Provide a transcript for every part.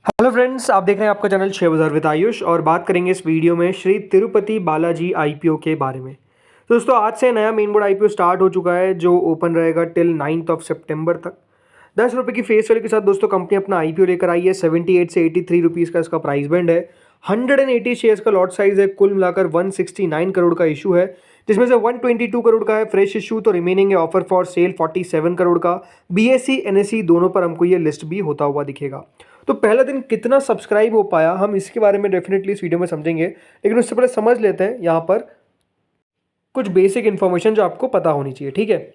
Hello friends, आप देख रहे हैं आपका चैनल शेयर बाजार विद आयुष और बात करेंगे इस वीडियो में श्री तिरुपति बालाजी आईपीओ के बारे में। तो दोस्तों आज से नया मेन बोर्ड आईपीओ स्टार्ट हो चुका है जो ओपन रहेगा टिल 9th ऑफ सितंबर तक। 10 रुपये की फेस वैल्यू के साथ दोस्तों कंपनी अपना आईपीओ लेकर आई है। 78 से 83 रुपीज़ का इसका प्राइस बैंड है। 180 शेयर्स का लॉट साइज है। कुल मिलाकर 169 करोड़ का इशू है, जिसमें से 122 करोड़ का है फ्रेश इशू, तो रिमेनिंग है ऑफर फॉर सेल 47 करोड़ का। बीएसई एनएसई दोनों पर हमको ये लिस्ट भी होता हुआ दिखेगा। तो पहला दिन कितना सब्सक्राइब हो पाया, हम इसके बारे में डेफिनेटली इस वीडियो में समझेंगे, लेकिन उससे पहले समझ लेते हैं यहाँ पर कुछ बेसिक इन्फॉर्मेशन जो आपको पता होनी चाहिए। ठीक है,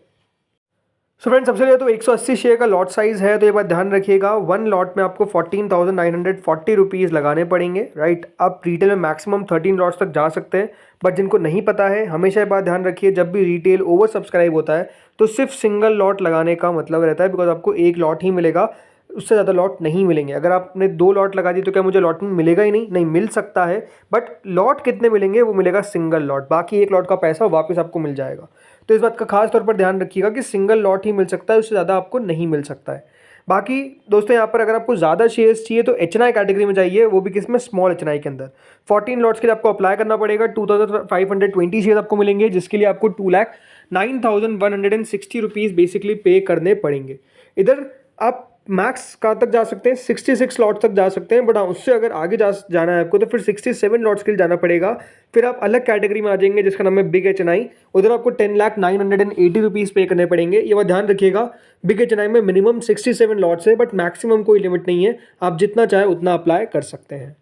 सो फ्रेंड सबसे पहले तो 180 शेयर का लॉट साइज है, तो ये बात ध्यान रखिएगा। वन लॉट में आपको 14,940 रुपीज़ लगाने पड़ेंगे। राइट, आप रिटेल में मैक्सिमम 13 लॉट्स तक जा सकते हैं, बट जिनको नहीं पता है हमेशा ये बात ध्यान रखिए, जब भी रिटेल ओवर सब्सक्राइब होता है तो सिर्फ सिंगल लॉट लगाने का मतलब रहता है, बिकॉज आपको एक लॉट ही मिलेगा, उससे ज़्यादा लॉट नहीं मिलेंगे। अगर आपने 2 लॉट लगा दी तो क्या मुझे लॉट मिलेगा ही नहीं? नहीं मिल सकता है, बट लॉट कितने मिलेंगे वो मिलेगा सिंगल लॉट, बाकी एक लॉट का पैसा वापस आपको मिल जाएगा। तो इस बात का खास तौर पर ध्यान रखिएगा कि सिंगल लॉट ही मिल सकता है, उससे ज़्यादा आपको नहीं मिल सकता है। बाकी दोस्तों यहाँ पर अगर आपको ज़्यादा शेयर्स चाहिए तो एचएनआई कैटेगरी में जाइए, वो भी किसमें? स्मॉल एचएनआई के अंदर 14 लॉट्स के लिए आपको अप्लाई करना पड़ेगा। 2520 शेयर आपको मिलेंगे, जिसके लिए आपको 2,09,160 रुपीज़ बेसिकली पे करने पड़ेंगे। इधर आप मैक्स कहाँ तक जा सकते हैं? 66 लॉट्स तक जा सकते हैं, बट हाँ उससे अगर आगे जाना है आपको तो फिर 67 लॉट्स के लिए जाना पड़ेगा। फिर आप अलग कैटेगरी में आ जाएंगे जिसका नाम है बिग एचएनआई, उधर आपको 10,09,80 रुपीज़ पे करने पड़ेंगे। ये बात ध्यान रखिएगा, बिग एचएनआई में मिनिमम 67 लॉट्स है, बट मैक्सिमम कोई लिमिट नहीं है, आप जितना चाहे उतना अप्लाई कर सकते हैं।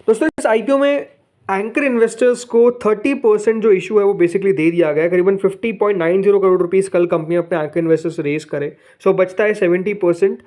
दोस्तों इस आईपीओ में एंकर इन्वेस्टर्स को 30% जो इशू है वो बेसिकली दे दिया गया है। करीबन 50.90 करोड़ रुपीस कल कंपनी अपने एंकर इन्वेस्टर्स रेज करे, सो बचता है 70%।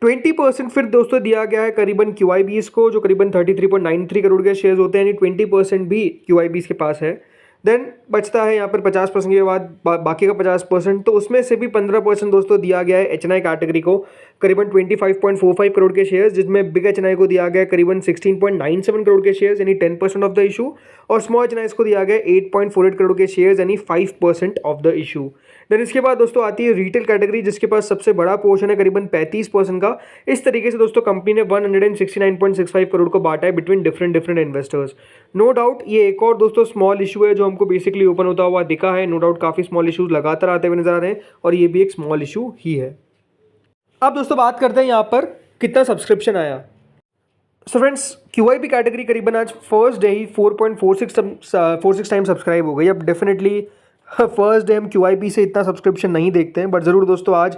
20% फिर दोस्तों दिया गया है करीबन क्यूआईबीएस को, जो करीबन 33.93 करोड़ के शेयर्स होते हैं, यानी 20% भी क्यूआईबीएस के पास है। देन बचता है यहाँ पर 50% के बाद बाकी का 50%, तो उसमें से भी 15% दोस्तों दिया गया है एचएनआई कैटेगरी को, करीबन 25.45 करोड़ के शेयर्स, जिसमें बिग एचएनआई को दिया गया करीबन 16.97 करोड़ के शेयर्स यानी 10% ऑफ द इशू, और स्मॉल एचएनआई को दिया गया 8.48 करोड़ के शेयर्स यानी 5% ऑफ द इशू। देन इसके बाद दोस्तों आती है रिटेल कैटेगरी, जिसके पास सबसे बड़ा पोर्शन है करीबन 35% का। इस तरीके से दोस्तों कंपनी ने 169.65 करोड़ को बांटा है between different investors. No doubt ये एक और दोस्तों स्मॉल इशू है जो हमको बेसिकली ओपन होता हुआ दिखा है। नो डाउट काफ़ी स्मॉल इशूज लगातार आते हुए नजर आ रहे हैं, और ये भी एक स्मॉल इशू ही है। अब दोस्तों बात करते हैं यहाँ पर कितना सब्सक्रिप्शन आया। सो फ्रेंड्स क्यूआईबी कैटेगरी करीबन आज फर्स्ट डे ही 4.46 टाइम सब्सक्राइब हो गई। अब डेफिनेटली फर्स्ट डे हम क्यूआईबी से इतना सब्सक्रिप्शन नहीं देखते हैं, बट ज़रूर दोस्तों आज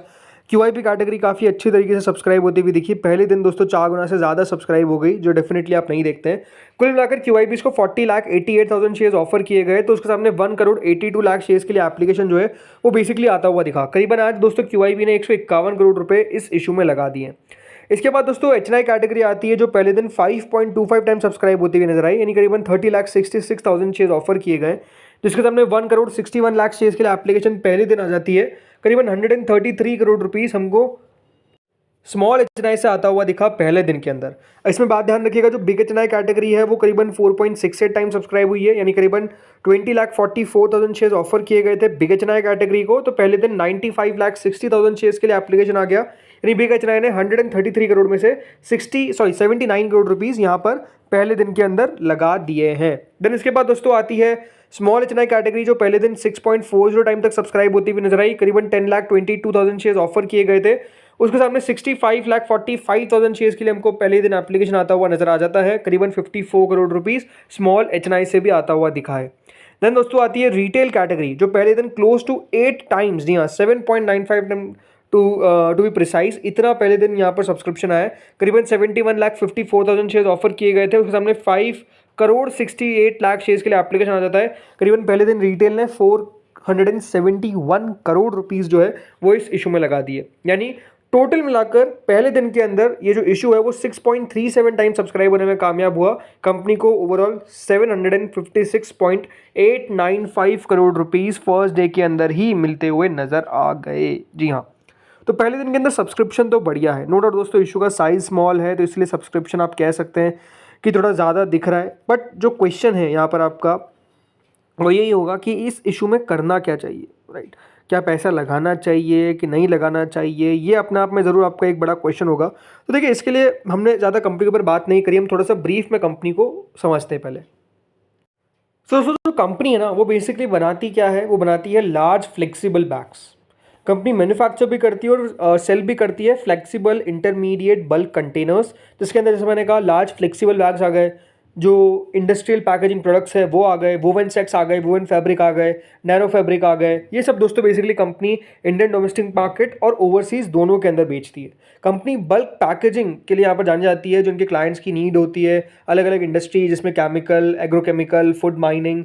क्यूआईबी कैटेगरी काफ़ी अच्छी तरीके से सब्सक्राइब होती हुई दिखी। पहले दिन दोस्तों 4 गुना से ज़्यादा सब्सक्राइब हो गई, जो डेफिनेटली आप नहीं देखते हैं। कुल मिलाकर क्यूआईबी को 40,88,000 शेयर्स ऑफर किए गए, तो उसके सामने 1,82,00,000 शेयर्स के लिए एप्लीकेशन जो है वो बेसिकली आता हुआ दिखा। करीबन आज दोस्तों क्यूआईबी ने 151 करोड़ रुपए इस इशू में लगा दिए। इसके बाद दोस्तों एचएनआई कैटेगरी आती है, जो पहले दिन 5.25 टाइम सब्सक्राइब होती हुई नजर आई, यानी करीबन 30,66,000 शेयर्स ऑफर किए गए, जिसके सामने 1,61,00,000 शेयर्स के लिए एप्लीकेशन पहले दिन आ जाती है। करीबन 133 करोड़ रुपीस हमको स्मॉल एचएनआई से आता हुआ दिखा पहले दिन के अंदर। इसमें बात ध्यान रखिएगा, जो बिग एचएनआई कैटेगरी है वो करीबन 4.68 टाइम सब्सक्राइब हुई है, यानी करीबन 20,44,000 शेयर्स ऑफर किए गए थे बिग एचएनआई कैटेगरी को। तो पहले दिन 95,60,000 शेयर्स के लिए एप्लीकेशन आ गया, यानी बिग एचएनआई ने 133 करोड़ में से 79 करोड़ रुपीस यहाँ पर पहले दिन के अंदर लगा दिए हैं। देन इसके बाद दोस्तों आती है स्मॉल एचएनआई कैटेगरी, जो पहले दिन 6.40 टाइम तक सब्सक्राइब होती हुई नजर आई। करीबन 10,22,000 शेयर्स ऑफर किए गए थे, उसके सामने 65,45,000 शेयर्स के लिए हमको पहले दिन एप्लीकेशन आता हुआ नजर आ जाता है। करीबन 54 करोड़ रुपीस स्मॉल एचएनआई से भी आता हुआ दिखा है। देन दोस्तों आती है रिटेल कैटेगरी, जो पहले दिन क्लोज टू 8 टाइम्स, जी हाँ 7.95 टू बी प्रिसाइज, इतना पहले दिन यहाँ पर सब्सक्रिप्शन आया। करीबन 71,54,000 शेयर्स ऑफर किए गए थे, उसके सामने 5,68,00,000 शेयर्स के लिए एप्लीकेशन आ जाता है। करीबन पहले दिन रिटेल ने 471 करोड़ रुपीस जो है वो इस इशू में लगा दिए, यानी टोटल मिलाकर पहले दिन के अंदर ये जो इशू है वो 6.37 टाइम सब्सक्राइब होने में कामयाब हुआ। कंपनी को overall 756.895 crore rupees first day के अंदर ही मिलते हुए नजर आ गए। जी हाँ, तो पहले दिन के अंदर सब्सक्रिप्शन तो बढ़िया है। नो डाउट दोस्तों इशू का साइज स्मॉल है, तो इसलिए सब्सक्रिप्शन आप कह सकते हैं कि थोड़ा ज़्यादा दिख रहा है, बट जो क्वेश्चन है यहाँ पर आपका वो यही होगा कि इस इशू में करना क्या चाहिए। राइट, क्या पैसा लगाना चाहिए कि नहीं लगाना चाहिए, ये अपने आप में ज़रूर आपका एक बड़ा क्वेश्चन होगा। तो देखिए इसके लिए हमने ज़्यादा कंपनी के ऊपर बात नहीं करी, हम थोड़ा सा ब्रीफ में कंपनी को समझते हैं पहले। सो जो कंपनी है ना वो बेसिकली बनाती क्या है, वो बनाती है large flexible bags. Company manufacture भी करती है और सेल भी करती है फ्लेक्सिबल इंटरमीडिएट बल्क कंटेनर्स, जिसके अंदर जैसे मैंने कहा लार्ज फ्लेक्सिबल बैग्स आ गए, जो इंडस्ट्रियल पैकेजिंग प्रोडक्ट्स है वो आ गए, वोवन सेट्स आ गए, वोवन फैब्रिक आ गए, नैनो फैब्रिक आ गए। ये सब दोस्तों basically company Indian domestic market और ओवरसीज़ दोनों के अंदर बेचती है। कंपनी बल्क पैकेजिंग के लिए यहाँ पर जानी जाती है, जो उनके क्लाइंट्स की नीड होती है, अलग अलग इंडस्ट्री जिसमें chemical, agrochemical, food mining,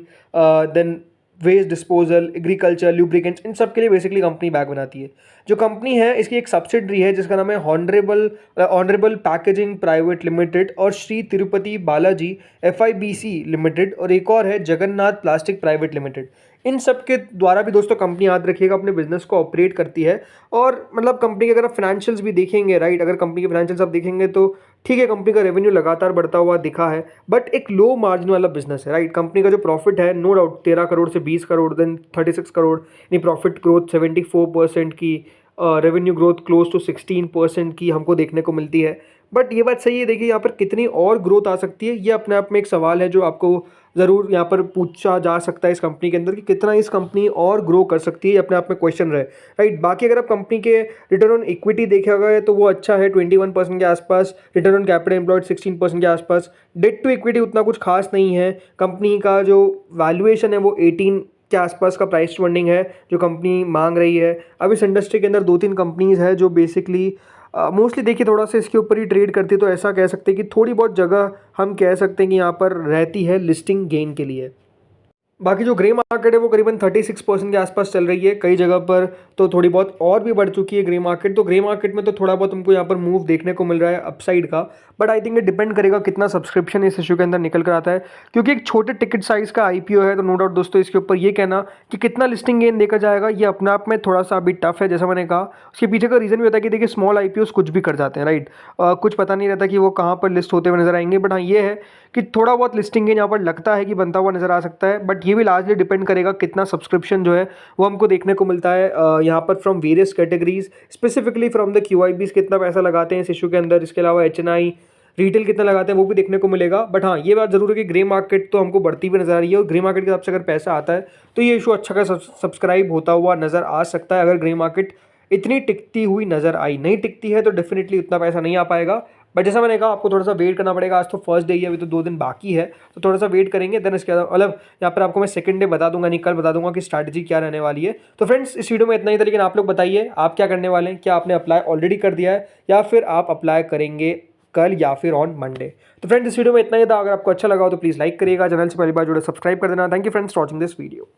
then waste disposal, agriculture, lubricants, इन सब के लिए बेसिकली कंपनी बैग बनाती है। जो कंपनी है इसकी एक सब्सिडरी है जिसका नाम है ऑनरेबल पैकेजिंग प्राइवेट लिमिटेड और श्री तिरुपति बालाजी FIBC लिमिटेड, और एक और है जगन्नाथ प्लास्टिक प्राइवेट लिमिटेड। इन सब के द्वारा भी दोस्तों कंपनी याद रखिएगा अपने बिजनेस को ऑपरेट करती है। और मतलब कंपनी के अगर आप फाइनेंशियल्स भी देखेंगे, राइट, अगर कंपनी के फाइनेंशियल्स आप देखेंगे तो ठीक है, कंपनी का रेवेन्यू लगातार बढ़ता हुआ दिखा है, बट एक लो मार्जिन वाला बिजनेस है, राइट। कंपनी का जो प्रॉफिट है नो डाउट 13 करोड़ से 20 करोड़, देन 36 करोड़, यानी प्रॉफिट ग्रोथ 74% की, रेवेन्यू ग्रोथ क्लोज टू 16% की हमको देखने को मिलती है। बट ये बात सही है, देखिए यहाँ पर कितनी और ग्रोथ आ सकती है, ये अपने आप में एक सवाल है जो आपको ज़रूर यहाँ पर पूछा जा सकता है इस कंपनी के अंदर, कि कितना इस कंपनी और ग्रो कर सकती है, ये अपने आप में क्वेश्चन रहे, राइट। बाकी अगर आप कंपनी के रिटर्न ऑन इक्विटी देखा तो वो अच्छा है, 21% के आसपास, रिटर्न ऑन कैपिटल एम्प्लॉयड 16% के आसपास, डेट टू इक्विटी उतना कुछ खास नहीं है, कंपनी का जो वैल्यूएशन है वो 18 के आसपास का प्राइस टू अर्निंग है जो कंपनी मांग रही है। अब इस इंडस्ट्री के अंदर 2-3 कंपनीज़ है जो बेसिकली मोस्टली देखिए थोड़ा सा इसके ऊपर ही ट्रेड करती है, तो ऐसा कह सकते हैं कि थोड़ी बहुत जगह हम कह सकते हैं कि यहाँ पर रहती है लिस्टिंग गेन के लिए। बाकी जो ग्रे मार्केट है वो करीबन 36% के आसपास चल रही है, कई जगह पर तो थोड़ी बहुत और भी बढ़ चुकी है ग्रे मार्केट। तो ग्रे मार्केट में तो थोड़ा बहुत हमको यहाँ पर मूव देखने को मिल रहा है अपसाइड का, बट आई थिंक ये डिपेंड करेगा कितना सब्सक्रिप्शन इस इशू के अंदर निकल कर आता है, क्योंकि एक छोटे टिकट साइज़ का IPO है। तो नो डाउट दोस्तों इसके ऊपर ये कहना कि कितना लिस्टिंग गेन देखा जाएगा ये अपने आप में थोड़ा सा अभी टफ है। जैसा मैंने कहा उसके पीछे का रीज़न भी होता है कि देखिए स्मॉल IPOs कुछ भी कर जाते हैं, राइट। कुछ पता नहीं रहता कि वो कहाँ पर लिस्ट होते हुए नजर आएंगे, बट हाँ ये है कि थोड़ा बहुत लिस्टिंग गेन यहाँ पर लगता है कि बनता हुआ नजर आ सकता है, बट ये भी लार्जली डिपेंड करेगा कितना सब्सक्रिप्शन जो है वो हमको देखने को मिलता है यहाँ पर from various categories, specifically from the QIBs कितना पैसा लगाते हैं इस इशू के अंदर, इसके अलावा HNI रिटेल कितना लगाते हैं वो भी देखने को मिलेगा। बट हाँ ये बात जरूर है कि ग्रे मार्केट तो हमको बढ़ती हुई नजर आ रही है, और ग्रे मार्केट के हिसाब से अगर पैसा आता है तो ये इशू अच्छा खासा सब्सक्राइब होता हुआ नजर आ सकता है। अगर ग्रे मार्केट इतनी टिकती हुई नजर आई, नहीं टिकती है तो डेफिनेटली उतना पैसा नहीं आ पाएगा। बट जैसा मैंने कहा आपको थोड़ा सा वेट करना पड़ेगा, आज तो फर्स्ट डे ही है, अभी तो 2 दिन बाकी है, तो थोड़ा सा वेट करेंगे। देन इसके बाद मतलब यहाँ पर आपको मैं सेकंड डे बता दूंगा, नहीं कल बता दूंगा कि स्ट्रैटेजी क्या रहने वाली है। तो फ्रेंड्स इस वीडियो में इतना ही था, लेकिन आप लोग बताइए आप क्या करने वाले हैं, क्या आपने अप्लाई ऑलरेडी कर दिया है या फिर आप अप्लाई करेंगे कल या फिर ऑन मंडे। तो फ्रेंड्स इस वीडियो में इतना ही था, अगर आपको अच्छा लगा हो तो प्लीज़ लाइक करिएगा, चैनल से पहली बार जुड़े सब्सक्राइब कर देना। Thank you friends for watching this video.